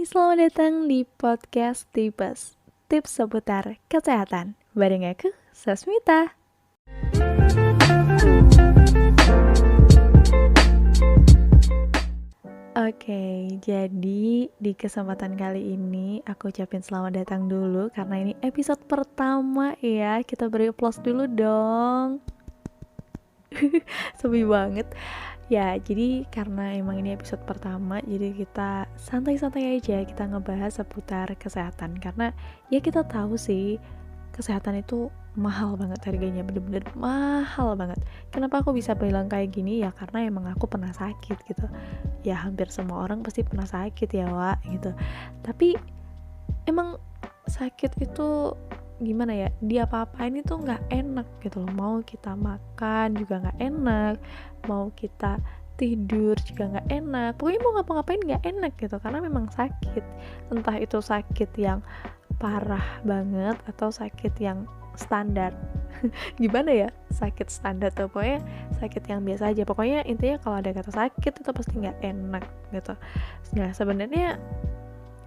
Selamat datang di podcast Tipes, tips seputar kesehatan. Bareng aku, Sasmita. Oke, jadi di kesempatan kali ini aku ucapin selamat datang dulu karena ini episode pertama ya. Kita beri applause dulu dong. Sepi banget. Ya, jadi karena emang ini episode pertama, jadi kita santai-santai aja kita ngebahas seputar kesehatan. Karena ya kita tahu sih, kesehatan itu mahal banget harganya, bener-bener mahal banget. Kenapa aku bisa bilang kayak gini? Ya karena emang aku pernah sakit gitu. Ya hampir semua orang pasti pernah sakit ya, Wak, gitu. Tapi emang sakit itu gimana ya, dia apa-apain itu nggak enak gitu loh. Mau kita makan juga nggak enak, mau kita tidur juga nggak enak, pokoknya mau ngapa-ngapain nggak enak gitu, karena memang sakit. Entah itu sakit yang parah banget atau sakit yang standar. Gimana ya, sakit standar tuh pokoknya sakit yang biasa aja, pokoknya intinya kalau ada kata sakit itu pasti nggak enak gitu. Nah sebenarnya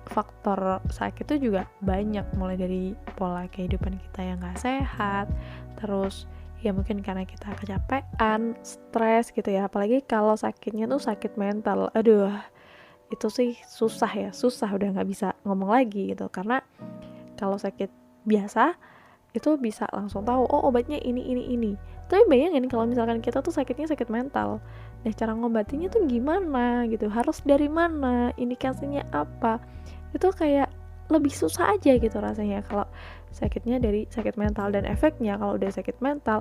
faktor sakit itu juga banyak, mulai dari pola kehidupan kita yang gak sehat, terus ya mungkin karena kita kecapean, stres gitu ya, apalagi kalau sakitnya tuh sakit mental. Aduh, itu sih susah udah gak bisa ngomong lagi gitu, karena kalau sakit biasa itu bisa langsung tahu, oh obatnya ini. Tapi bayangin kalau misalkan kita tuh sakitnya sakit mental, nah cara ngobatinya tuh gimana gitu, harus dari mana, indikasinya apa, itu kayak lebih susah aja gitu rasanya kalau sakitnya dari sakit mental. Dan efeknya kalau udah sakit mental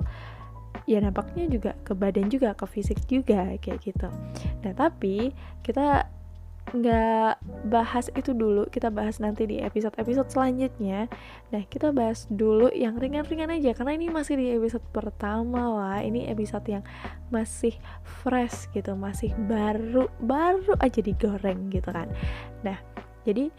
ya nampaknya juga ke badan juga, ke fisik juga kayak gitu. Nah tapi kita nggak bahas itu dulu, kita bahas nanti di episode-episode selanjutnya. Nah kita bahas dulu yang ringan-ringan aja karena ini masih di episode pertama. Wah, ini episode yang masih fresh gitu, masih baru aja digoreng gitu kan. Nah jadi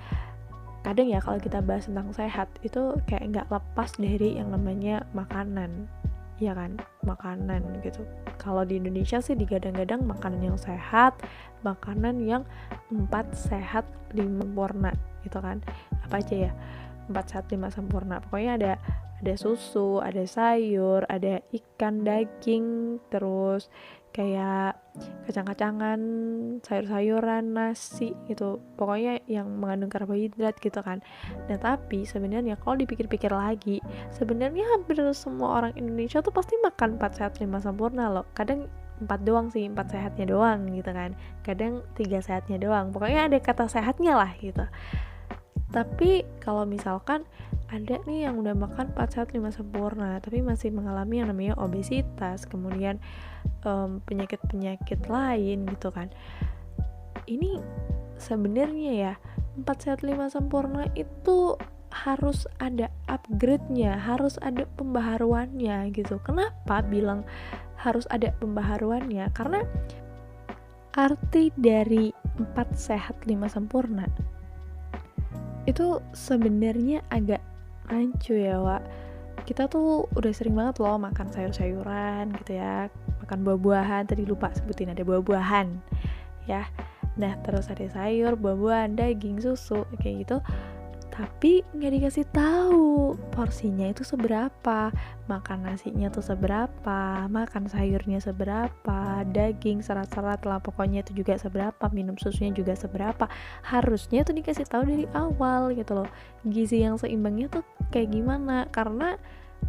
kadang ya kalau kita bahas tentang sehat itu kayak nggak lepas dari yang namanya makanan, ya kan, makanan gitu. Kalau di Indonesia sih digadang-gadang makanan yang sehat, makanan yang 4 sehat 5 sempurna gitu kan. Apa aja ya, 4 sehat 5 sempurna, pokoknya ada susu, ada sayur, ada ikan, daging, terus kayak kacang-kacangan, sayur-sayuran, nasi gitu, pokoknya yang mengandung karbohidrat gitu kan. Nah tapi sebenarnya kalau dipikir-pikir lagi, sebenarnya hampir semua orang Indonesia tuh pasti makan 4 sehat 5 sempurna loh. Kadang 4 doang sih, 4 sehatnya doang gitu kan, kadang 3 sehatnya doang, pokoknya ada kata sehatnya lah gitu. Tapi kalau misalkan ada nih yang udah makan 4 sehat 5 sempurna tapi masih mengalami yang namanya obesitas, kemudian penyakit-penyakit lain gitu kan, ini sebenarnya ya 4 sehat 5 sempurna itu harus ada upgrade-nya, harus ada pembaharuannya gitu. Kenapa bilang harus ada pembaharuannya? Karena arti dari 4 sehat 5 sempurna itu sebenarnya agak rancu ya, Wak. Kita tuh udah sering banget loh makan sayur-sayuran gitu ya, makan buah-buahan, tadi lupa sebutin ada buah-buahan ya. Nah terus ada sayur, buah-buahan, daging, susu kayak gitu, tapi nggak dikasih tahu porsinya itu seberapa, makan nasinya tuh seberapa, makan sayurnya seberapa, daging, serat-serat lah pokoknya itu juga seberapa, minum susunya juga seberapa. Harusnya tuh dikasih tahu dari awal gitu loh, gizi yang seimbangnya tuh kayak gimana. Karena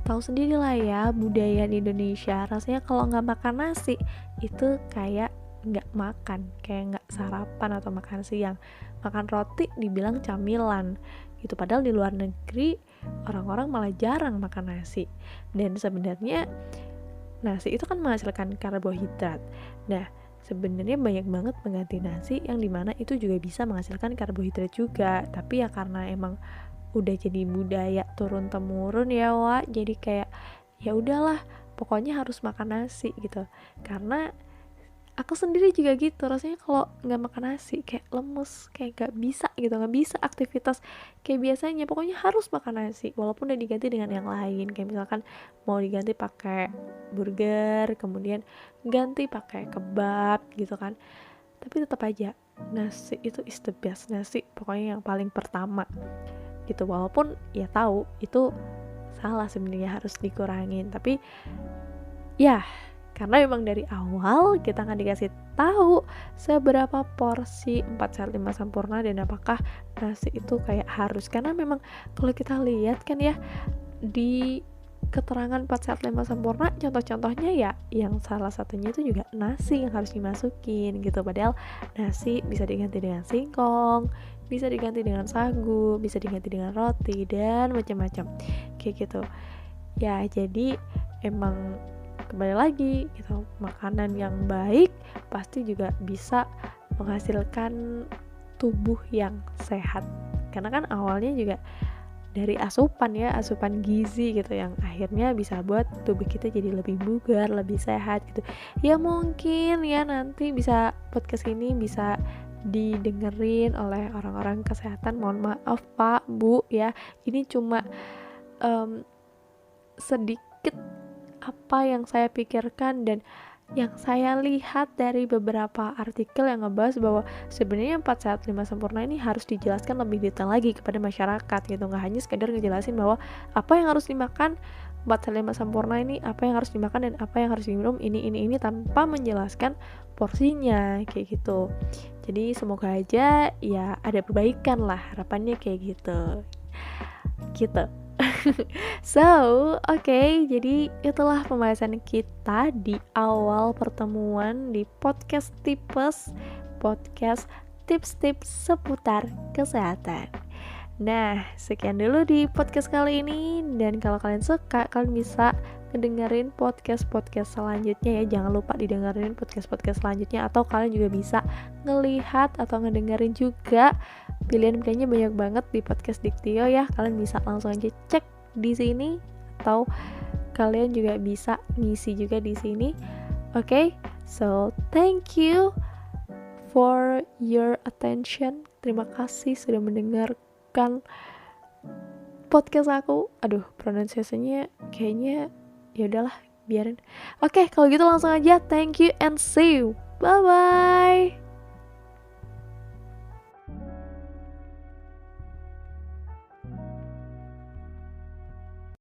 tahu sendiri lah ya, budaya di Indonesia rasanya kalau nggak makan nasi itu kayak nggak makan, kayak nggak sarapan atau makan siang. Makan roti dibilang camilan gitu, padahal di luar negeri orang-orang malah jarang makan nasi. Dan sebenarnya nasi itu kan menghasilkan karbohidrat. Nah sebenarnya banyak banget pengganti nasi yang dimana itu juga bisa menghasilkan karbohidrat juga, tapi ya karena emang udah jadi budaya turun temurun ya, Wak, jadi kayak ya udahlah pokoknya harus makan nasi gitu. Karena aku sendiri juga gitu, rasanya kalau nggak makan nasi kayak lemes, kayak nggak bisa gitu, nggak bisa aktivitas kayak biasanya, pokoknya harus makan nasi walaupun udah diganti dengan yang lain, kayak misalkan mau diganti pakai burger, kemudian ganti pakai kebab gitu kan, tapi tetap aja nasi itu is the best, nasi pokoknya yang paling pertama gitu. Walaupun ya tahu itu salah sebenarnya, harus dikurangin, tapi ya karena memang dari awal kita nggak dikasih tahu seberapa porsi 4 sehat 5 sempurna dan apakah nasi itu kayak harus. Karena memang kalau kita lihat kan ya di keterangan 4 sehat 5 sempurna, contoh-contohnya ya yang salah satunya itu juga nasi yang harus dimasukin gitu. Padahal nasi bisa diganti dengan singkong, bisa diganti dengan sagu, bisa diganti dengan roti dan macam-macam kayak gitu ya. Jadi emang kembali lagi gitu, makanan yang baik pasti juga bisa menghasilkan tubuh yang sehat, karena kan awalnya juga dari asupan ya, asupan gizi gitu yang akhirnya bisa buat tubuh kita jadi lebih bugar, lebih sehat gitu ya. Mungkin ya nanti bisa podcast ini bisa didengerin oleh orang-orang kesehatan. Mohon maaf Pak, Bu ya, ini cuma sedikit apa yang saya pikirkan dan yang saya lihat dari beberapa artikel yang ngebahas bahwa sebenarnya 4 sehat 5 sempurna ini harus dijelaskan lebih detail lagi kepada masyarakat gitu. Nggak hanya sekedar ngejelasin bahwa apa yang harus dimakan 4 sehat 5 sempurna ini, apa yang harus dimakan dan apa yang harus diminum ini tanpa menjelaskan porsinya kayak gitu. Jadi semoga aja ya ada perbaikan lah, harapannya kayak gitu. So, jadi itulah pembahasan kita di awal pertemuan di podcast tipes, podcast tips-tips seputar kesehatan. Nah, sekian dulu di podcast kali ini, dan kalau kalian suka, kalian bisa ngedengerin podcast-podcast selanjutnya ya. Jangan lupa didengerin podcast-podcast selanjutnya, atau kalian juga bisa ngelihat atau ngedengerin juga. Pilihan-pilihannya banyak banget di podcast Diktio ya. Kalian bisa langsung aja cek di sini, atau kalian juga bisa ngisi juga di sini. So thank you for your attention. Terima kasih sudah mendengarkan podcast aku. Aduh, pronunciasinya kayaknya ya udahlah, biarin. Kalau gitu langsung aja thank you and see you. Bye bye.